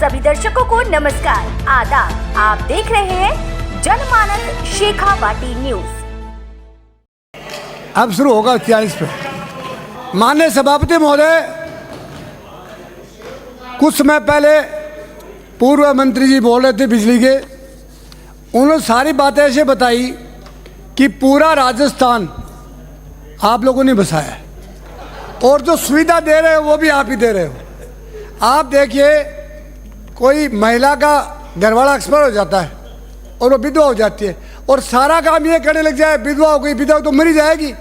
सभी दर्शकों को नमस्कार, आदाब। आप देख रहे हैं जनमानस शेखावाटी न्यूज। अब शुरू होगा 43 पे। माननीय सभापति महोदय, कुछ समय पहले पूर्व मंत्री जी बोल रहे थे बिजली के, उन्होंने सारी बातें ऐसे बताई कि पूरा राजस्थान आप लोगों ने बसाया है और जो सुविधा दे रहे हो वो भी आप ही दे रहे हो। आप देखिए, कोई महिला का घरवाला एक्सपायर हो जाता है और वो विधवा हो जाती है और सारा काम ये करने लग जाए, विधवा हो गई, विधवा तो मरी जाएगी।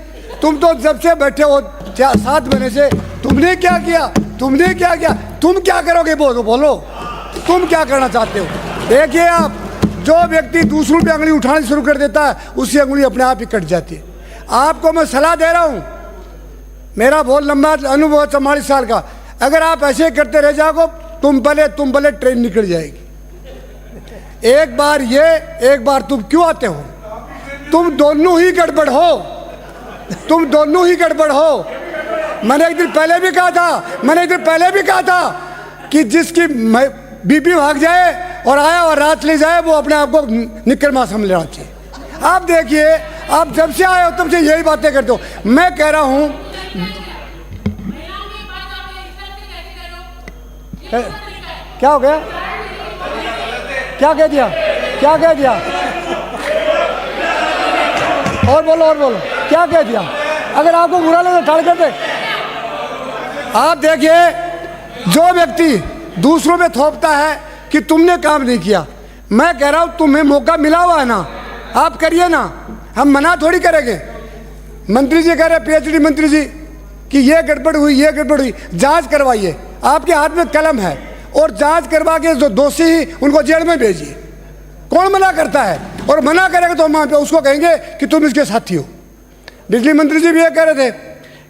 तुम तो जब से बैठे हो 7 महीने से, तुमने क्या किया, तुमने क्या किया, तुम क्या करोगे बोलो, तुम क्या करना चाहते हो। देखिए, आप जो व्यक्ति दूसरों पे अंगुली उठानी शुरू कर देता है उसकी अंगुली अपने आप ही कट जाती है। आपको मैं सलाह दे रहा हूँ, मेरा बहुत लंबा अनुभव है 44 साल का। अगर आप ऐसे करते रह जाओगे, तुम पहले ट्रेन निकल जाएगी। एक बार ये, एक बार तुम क्यों आते हो? तुम दोनों ही गड़बड़ हो, मैंने एक दिन पहले भी कहा था कि जिसकी बीबी भाग जाए और आया और रात ले जाए, वो अपने आप को निकल मां समझ लेना चाहिए। आप देखिए, आप जब से आए हो तब से यही बातें करते हो। मैं कह रहा हूं, क्या हो गया, क्या कह दिया, और बोलो, क्या कह दिया? अगर आपको बुरा लगे तो टाल कर दे। आप देखिए, जो व्यक्ति दूसरों में थोपता है कि तुमने काम नहीं किया, मैं कह रहा हूं तुम्हें मौका मिला हुआ है ना, आप करिए ना, हम मना थोड़ी करेंगे। मंत्री जी कह रहे, पीएचडी मंत्री जी, कि ये गड़बड़ हुई, जांच करवाइए। आपके हाथ में कलम है और जांच करवा के जो दोषी ही उनको जेल में भेजिए। कौन मना करता है? और मना करेगा तो हम उसको कहेंगे कि तुम इसके साथी हो। बिजली मंत्री जी भी ये कह रहे थे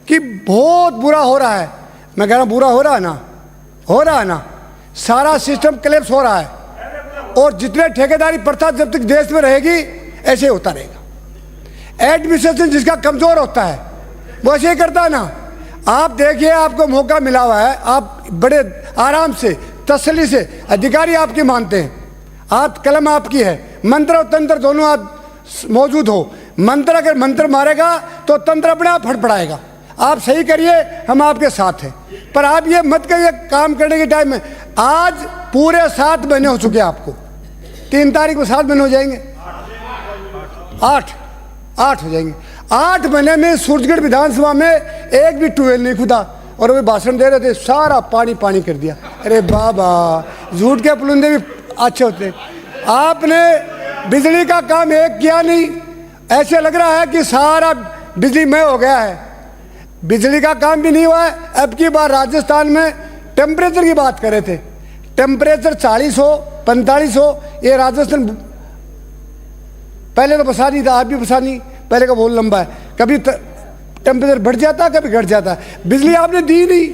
कि बहुत बुरा हो रहा है। मैं कह रहा हूँ, बुरा हो रहा है ना, सारा सिस्टम कोलैप्स हो रहा है और जितने ठेकेदारी प्रथा जब तक देश में रहेगी ऐसे होता रहेगा। एडमिनिस्ट्रेशन जिसका कमजोर होता है वो ऐसे ही करता है ना। आप देखिए, आपको मौका मिला हुआ है, आप बड़े आराम से, तसल्ली से, अधिकारी आपकी मानते हैं, आप कलम आपकी है, मंत्र और तंत्र दोनों आप मौजूद हो। अगर मंत्र मारेगा तो तंत्र अपने आप फड़फड़ाएगा। आप सही करिए, हम आपके साथ हैं। पर आप ये मत करिए काम करने के टाइम में। आज पूरे 7 महीने हो चुके हैं आपको, 3 तारीख को 7 महीने हो जाएंगे, 8 हो जाएंगे। 8 महीने में सूरजगढ़ विधानसभा में एक भी ट्यूबवेल नहीं खुदा और वे भाषण दे रहे थे, सारा पानी कर दिया। अरे बाबा, झूठ के पुलंदे भी अच्छे होते। आपने बिजली का काम एक किया नहीं, ऐसे लग रहा है कि सारा बिजली में हो गया है। बिजली का काम भी नहीं हुआ है। अब की बार राजस्थान में टेम्परेचर की बात कर रहे थे, टेम्परेचर 40 हो, 45 हो, ये राजस्थान पहले तो बसा नहीं था, आप भी बसा नहीं, पहले का बहुत लंबा है। कभी टेम्परेचर बढ़ जाता है, कभी घट जाता है। बिजली आपने दी नहीं।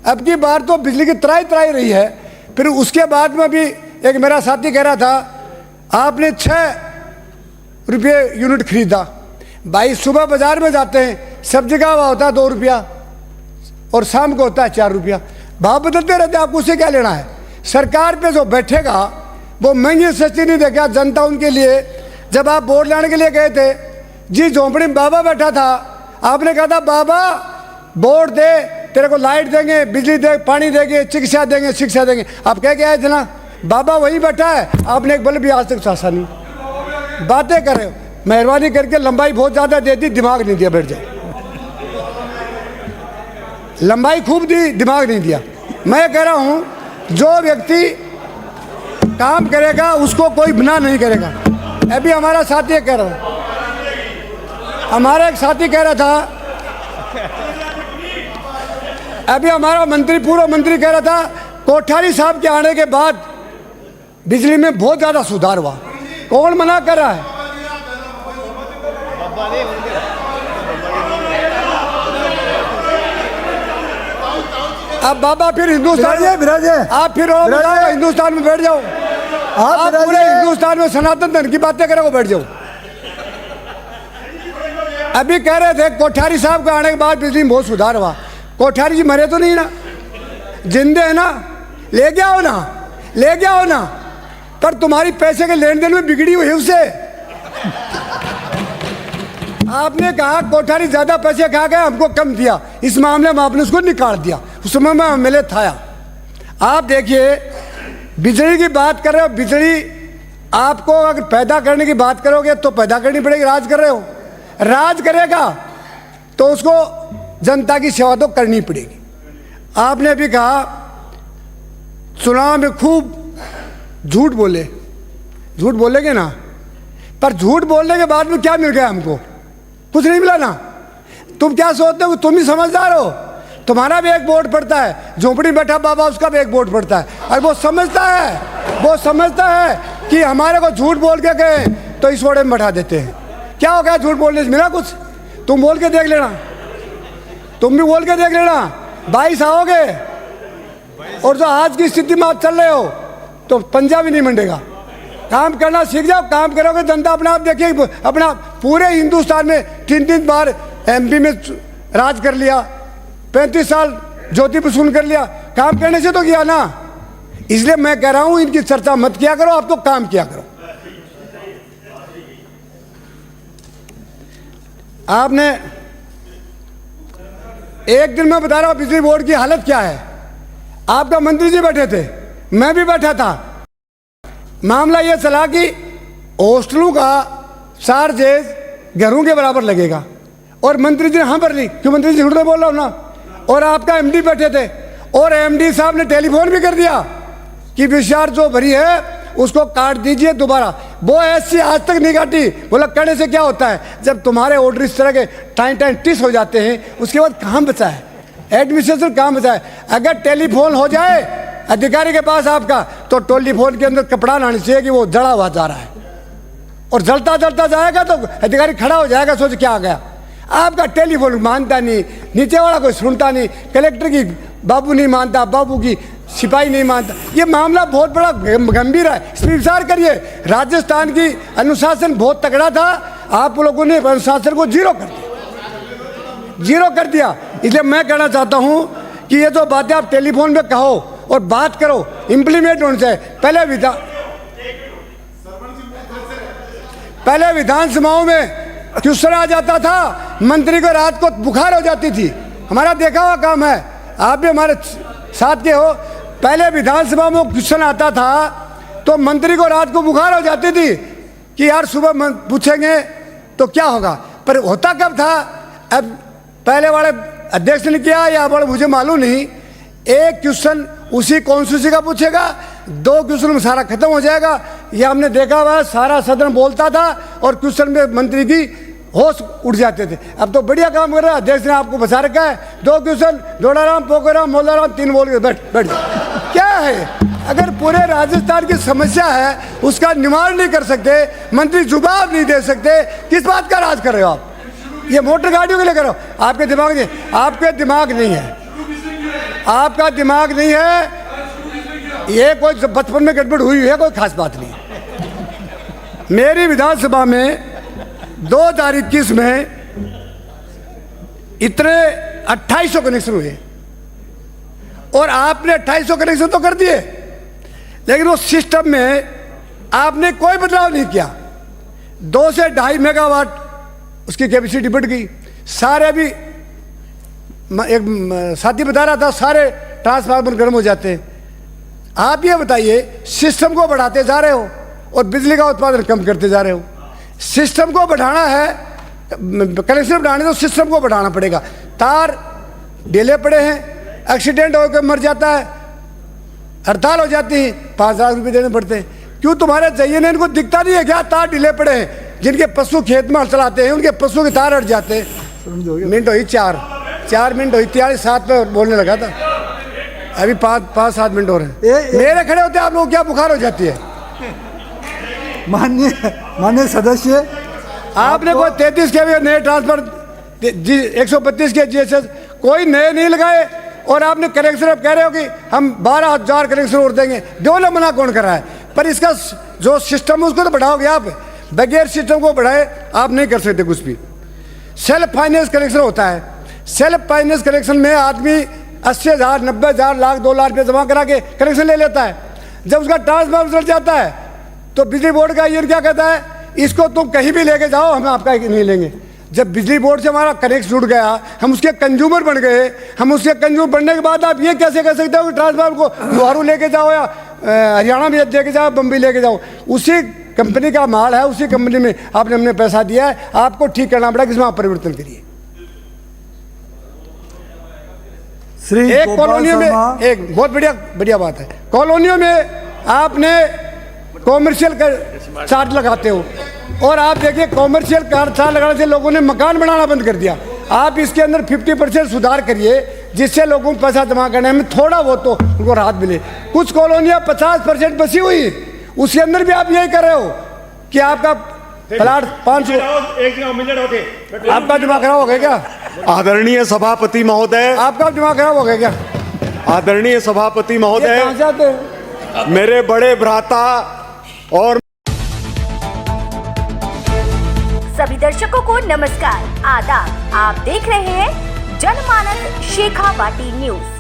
अब की बार तो बिजली की त्राई रही है। फिर उसके बाद में भी एक मेरा साथी कह रहा था, आपने 6 रुपये यूनिट खरीदा। भाई, सुबह बाजार में जाते हैं, सब्जी का भाव होता है 2 रुपया और शाम को होता है 4 रुपया। भाव बदलते रहते, आपको उससे क्या लेना है? सरकार पे जो बैठेगा वो महंगी सस्ती नहीं देगा जनता उनके लिए। जब आप वोट लाने के लिए गए थे जी, झोंपड़ी में बाबा बैठा था, आपने कहा था बाबा वोट दे, तेरे को लाइट देंगे, बिजली दे, पानी देंगे, चिकित्सा देंगे, शिक्षा देंगे। आप कह के आए थे ना, बाबा वही बैठा है, आपने एक बल्ब भी आज तक चासा नहीं। बातें कर रहे हो, मेहरबानी करके लंबाई बहुत ज्यादा दे दी, दिमाग नहीं दिया, बैठ जाओ। लंबाई खूब दी, दिमाग नहीं दिया। मैं कह रहा हूं, जो व्यक्ति काम करेगा उसको कोई मना नहीं करेगा। अभी हमारा साथी कह रहा था, हमारा एक साथी कह रहा था, अभी हमारा पूर्व मंत्री कह रहा था, कोठारी साहब के आने के बाद बिजली में बहुत ज्यादा सुधार हुआ। कौन मना कर रहा है? अब बाबा फिर हिंदुस्तान में, आप फिर हिंदुस्तान में बैठ जाओ, आप पूरे हिंदुस्तान में सनातन धर्म की बातें करोगे, बैठ जाओ। अभी कह रहे थे कोठारी साहब के आने के बाद बिजली में बहुत सुधार हुआ। कोठारी जी मरे तो नहीं ना, जिंदे है ना, ले गया हो ना। ले गया हो ना, पर तुम्हारी पैसे के लेन देन में बिगड़ी हुई है उससे। आपने कहा कोठारी ज्यादा पैसे खा गया, हमको कम दिया, इस मामले में आपने उसको निकाल दिया, उस समय में मिले था। आप देखिए बिजली की बात कर रहे हो, बिजली आपको अगर पैदा करने की बात करोगे तो पैदा करनी पड़ेगी। राज कर रहे हो, राज करेगा तो उसको जनता की सेवा तो करनी पड़ेगी। आपने भी कहा चुनाव में खूब झूठ बोले, झूठ बोलेंगे ना, पर झूठ बोलने के बाद में क्या मिल गया हमको? कुछ नहीं मिला ना। तुम क्या सोचते हो तुम ही समझदार हो? तुम्हारा भी एक वोट पड़ता है, झोपड़ी बैठा बाबा उसका भी एक वोट पड़ता है, और वो समझता है कि हमारे को झूठ बोल के गए तो इस वोड़े में बैठा देते हैं। क्या हो गया झूठ बोलने से मिला कुछ? तुम बोल के देख लेना, तुम भी बोल के देख लेना, 22 आओगे और जो आज की स्थिति में आप चल रहे हो तो पंजा भी नहीं मंडेगा। काम करना सीख जाओ, काम करोगे जनता अपने आप देखिए। अपना पूरे हिंदुस्तान में 3-3 बार MP में राज कर लिया, 35 साल ज्योति बसून कर लिया, काम करने से तो किया ना। इसलिए मैं कह रहा हूं इनकी चर्चा मत किया करो, आप तो काम किया करो। आपने एक दिन मैं बता रहा हूं बिजली बोर्ड की हालत क्या है। आपका मंत्री जी बैठे थे, मैं भी बैठा था, मामला यह चला कि हॉस्टलों का चार्जेस घरों के बराबर लगेगा, और मंत्री जी ने हाँ भर ली, क्यों मंत्री जी झूठ नहीं बोल रहा हूं ना। और आपका MD बैठे थे, और MD साहब ने टेलीफोन भी कर दिया कि विचार जो भरी है उसको काट दीजिए दोबारा। वो SC आज तक नहीं काटी। बोला करने से क्या होता है, जब तुम्हारे ऑर्डर इस तरह के टाइम टिस हो जाते हैं उसके बाद काम बचा है, एडमिनिस्ट्रेशन काम बचा है। अगर टेलीफोन हो जाए अधिकारी के पास आपका, तो टेलीफोन के अंदर कपड़ा लाना चाहिए कि वो जड़ा हुआ जा रहा है, और जलता जलता जाएगा तो अधिकारी खड़ा हो जाएगा, सोच क्या आ गया। आपका टेलीफोन मानता नहीं, नीचे वाला कोई सुनता नहीं, कलेक्टर की बाबू नहीं मानता, बाबू की सिपाही नहीं मानता। ये मामला बहुत बड़ा गंभीर है, इस पर विचार करिए। राजस्थान की अनुशासन बहुत तगड़ा था, आप लोगों ने अनुशासन को जीरो कर दिया। इसलिए मैं कहना चाहता हूं कि ये जो बातें आप टेलीफोन में कहो और बात करो, इंप्लीमेंट होनी चाहिए। पहले विधानसभाओं में क्वेश्चन आ जाता था, मंत्री को रात को बुखार हो जाती थी, हमारा देखा हुआ काम है, आप भी हमारे साथ के हो। पहले विधानसभा में क्वेश्चन आता था तो मंत्री को रात को बुखार हो जाती थी कि यार सुबह पूछेंगे तो क्या होगा, पर होता कब था? अब पहले वाले अध्यक्ष ने किया या बड़े मुझे मालूम नहीं, एक क्वेश्चन उसी कॉन्स्टिट्यूंसी का पूछेगा, 2 क्वेश्चन में सारा खत्म हो जाएगा। ये हमने देखा हुआ, सारा सदन बोलता था और क्वेश्चन में मंत्री की होश उड़ जाते थे। अब तो बढ़िया काम कर रहा है, अध्यक्ष ने आपको बचा रखा है, 2 क्वेश्चन, जोड़ाराम पोखराम मोलाराम 3 बोल के बैठ क्या है? अगर पूरे राजस्थान की समस्या है उसका निवारण नहीं कर सकते, मंत्री जवाब नहीं दे सकते, किस बात का राज कर रहे हो आप? ये मोटर गाड़ियों के लिए करो, आपके दिमाग नहीं, आपके दिमाग नहीं है, आपका दिमाग नहीं है। ये कोई बचपन में गड़बड़ हुई है, कोई खास बात नहीं। मेरी विधानसभा में 2021 में इतने 2800 कनेक्शन हुए, और आपने 2800 कनेक्शन तो कर दिए, लेकिन वो सिस्टम में आपने कोई बदलाव नहीं किया। 2 से 2.5 मेगावाट उसकी कैपेसिटी बढ़ गई। सारे भी एक साथी बता रहा था, सारे ट्रांसफार्मर गर्म हो जाते हैं। आप ये बताइए, सिस्टम को बढ़ाते जा रहे हो और बिजली का उत्पादन कम करते जा रहे हो। सिस्टम को बढ़ाना है, कनेक्शन बढ़ाने तो सिस्टम को बढ़ाना पड़ेगा। तार ढीले पड़े हैं, एक्सीडेंट होकर मर जाता है, हड़ताल हो जाती है, 5 लाख रुपये देने पड़ते हैं। क्यों तुम्हारे चाहिए नहीं, इनको दिखता नहीं है क्या? तार ढीले पड़े हैं, जिनके पशु खेत में चलाते हैं उनके पशु के तार हट जाते हैं। मिनट हुई 4 मिनट हुई, 7 पे बोलने लगा था, अभी 5-7 मिनट हो रहे हैं। मेरे खड़े होते आप लोग क्या बुखार हो जाती है? माननीय सदस्य, आपने कोई 33 के नए ट्रांसफर 132 के GSS कोई नए नहीं लगाए, और आपने कनेक्शन अब कह रहे हो कि हम 12,000 कनेक्शन और देंगे। दो ना, मना कौन कर रहा है? पर इसका जो सिस्टम है उसको तो बढ़ाओगे आप, बगैर सिस्टम को बढ़ाए आप नहीं कर सकते कुछ भी। सेल्फ फाइनेंस कनेक्शन होता है, सेल्फ फाइनेंस कनेक्शन में आदमी 80,000, 90,000, लाख, 2 लाख रुपये जमा करा के कनेक्शन ले लेता है। जब उसका ट्रांसफार्मर जल जाता है तो बिजली बोर्ड का इंजीनियर क्या कहता है, इसको तुम कहीं भी लेके जाओ, हम आपका नहीं लेंगे। जब बिजली बोर्ड से हमारा कनेक्ट जुड़ गया, हम उसके कंज्यूमर बन गए, हम उसके कंज्यूमर बनने के बाद आप ये कैसे कह सकते हो कि ट्रांसफार्मर को लोहारू लेके जाओ या हरियाणा में लेके जाओ, बम्बई लेके जाओ। उसी कंपनी का माल है, उसी कंपनी में आपने हमने पैसा दिया है, आपको ठीक करना पड़ेगा, इसमें आप परिवर्तन करिए। एक कॉलोनियों में एक बहुत बढ़िया बात है, कॉलोनियों में आपने कॉमर्शियल चार्ज लगाते हो, और आप देखिए कॉमर्शियल चार्ज लगाने से लोगों ने मकान बनाना बंद कर दिया। आप इसके अंदर 50% सुधार करिए, जिससे लोगों को पैसा जमा करने में थोड़ा बहुत तो उनको राहत मिले। कुछ कॉलोनियाँ 50% बसी हुई, उसके अंदर भी आप यही कर रहे हो कि आपका प्लाट 500 आपका दिमाग खराब हो गया क्या? आदरणीय सभापति महोदय, आपका दिमाग खराब हो गया क्या? आदरणीय सभापति महोदय, कहाँ से आते हैं? मेरे बड़े भ्राता और सभी दर्शकों को नमस्कार, आदाब। आप देख रहे हैं जनमानस शेखावाटी न्यूज।